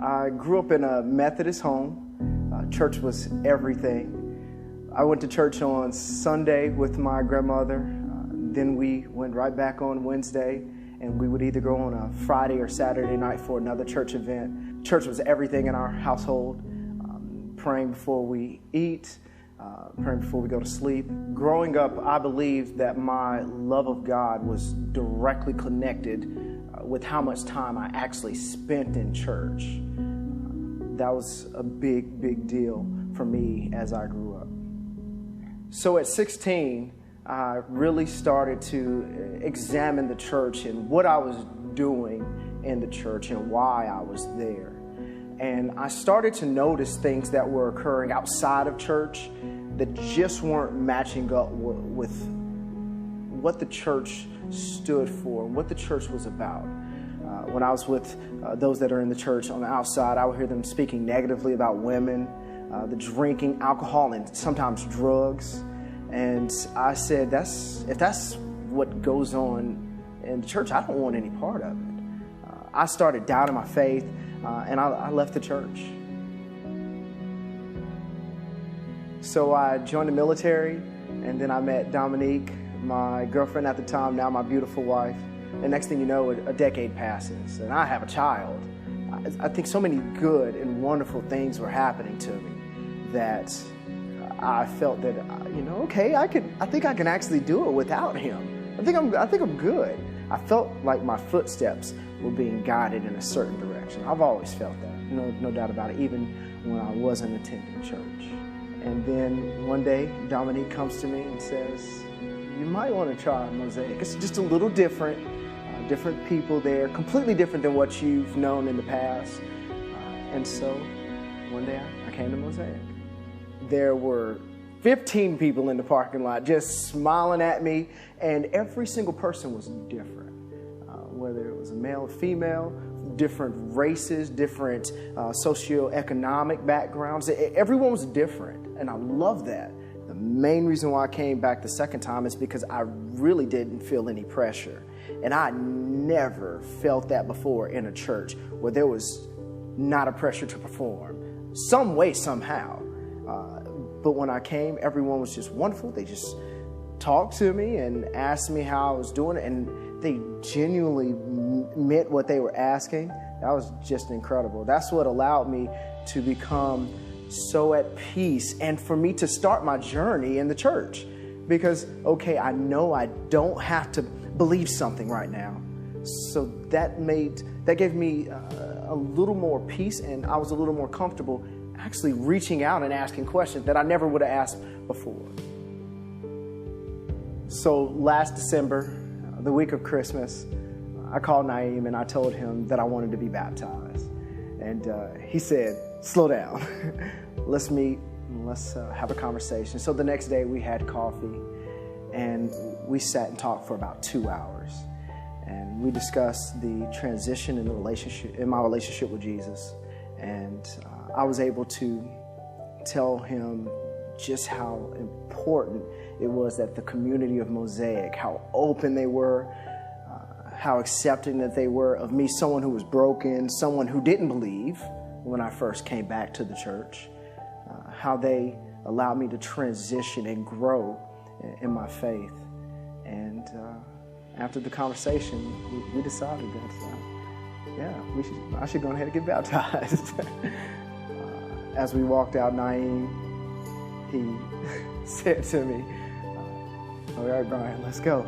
I grew up in a Methodist home. Church was everything. I went to church on Sunday with my grandmother. Then we went right back on Wednesday, and we would either go on a Friday or Saturday night for another church event. Church was everything in our household. Praying before we eat, praying before we go to sleep. Growing up, I believed that my love of God was directly connected with how much time I actually spent in church. That was a big, big deal for me as I grew up. So at 16, I really started to examine the church and what I was doing in the church and why I was there. And I started to notice things that were occurring outside of church that just weren't matching up with what the church stood for and what the church was about. When I was with those that are in the church on the outside, I would hear them speaking negatively about women, the drinking, alcohol, and sometimes drugs. And I said, if that's what goes on in the church, I don't want any part of it. I started doubting my faith, and I left the church. So I joined the military, and then I met Dominique, my girlfriend at the time, now my beautiful wife. And next thing you know, a decade passes, and I have a child. I think so many good and wonderful things were happening to me that I felt that, okay, I think I can actually do it without him. I think I'm good. I felt like my footsteps were being guided in a certain direction. I've always felt that, no doubt about it, even when I wasn't attending church. And then one day, Dominique comes to me and says, you might want to try Mosaic. It's just a little different. Different people there, completely different than what you've known in the past. And so one day I came to Mosaic. There were 15 people in the parking lot just smiling at me, and every single person was different. Whether it was a male or female, different races, different socioeconomic backgrounds, everyone was different, and I love that. The main reason why I came back the second time is because I really didn't feel any pressure. And I never felt that before in a church where there was not a pressure to perform, some way, somehow. But when I came, everyone was just wonderful. They just talked to me and asked me how I was doing, and they genuinely meant what they were asking. That was just incredible. That's what allowed me to become so at peace and for me to start my journey in the church. Because, okay, I know I don't have to believe something right now. So that gave me a little more peace, and I was a little more comfortable actually reaching out and asking questions that I never would have asked before. So last December, the week of Christmas, I called Naeem and I told him that I wanted to be baptized. And he said, slow down. Let's meet and let's have a conversation. So the next day we had coffee and we sat and talked for about 2 hours. And we discussed the transition in my relationship with Jesus. And I was able to tell him just how important it was that the community of Mosaic, how open they were, how accepting that they were of me, someone who was broken, someone who didn't believe when I first came back to the church, how they allowed me to transition and grow in my faith. And after the conversation, we decided that, I should go ahead and get baptized. As we walked out, Naeem, he said to me, all right, Brian, let's go.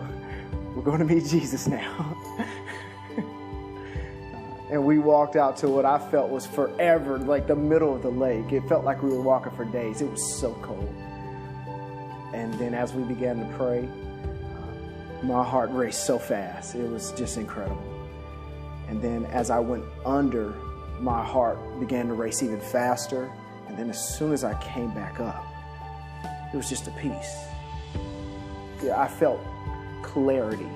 We're going to meet Jesus now. And we walked out to what I felt was forever, like the middle of the lake. It felt like we were walking for days. It was so cold. And then as we began to pray, my heart raced so fast. It was just incredible. And then as I went under, my heart began to race even faster. And then as soon as I came back up, it was just a peace. Yeah, I felt clarity.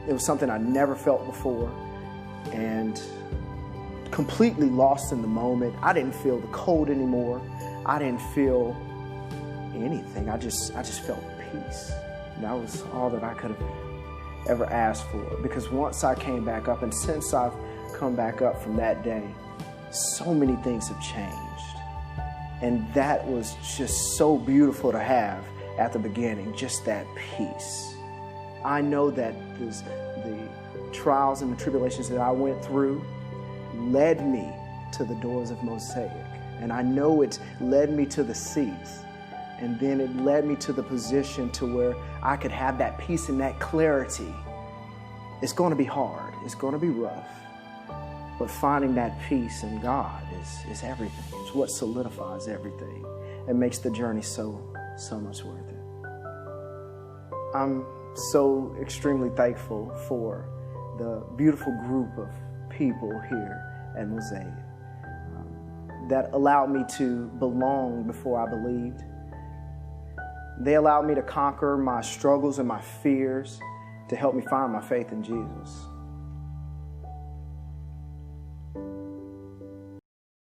It was something I never felt before. And completely lost in the moment. I didn't feel the cold anymore. I didn't feel anything. I just felt peace. And that was all that I could have ever asked for. Because once I came back up, and since I've come back up from that day, so mmany things have changed. And that was just so beautiful to have at the beginning, just that peace. I know that the trials and the tribulations that I went through led me to the doors of Mosaic. And I know it led me to the seats. And then it led me to the position to where I could have that peace and that clarity. It's going to be hard. It's going to be rough. But finding that peace in God is everything. It's what solidifies everything and makes the journey so much worth it. I'm so extremely thankful for the beautiful group of people here at Mosaic that allowed me to belong before I believed. They allowed me to conquer my struggles and my fears to help me find my faith in Jesus.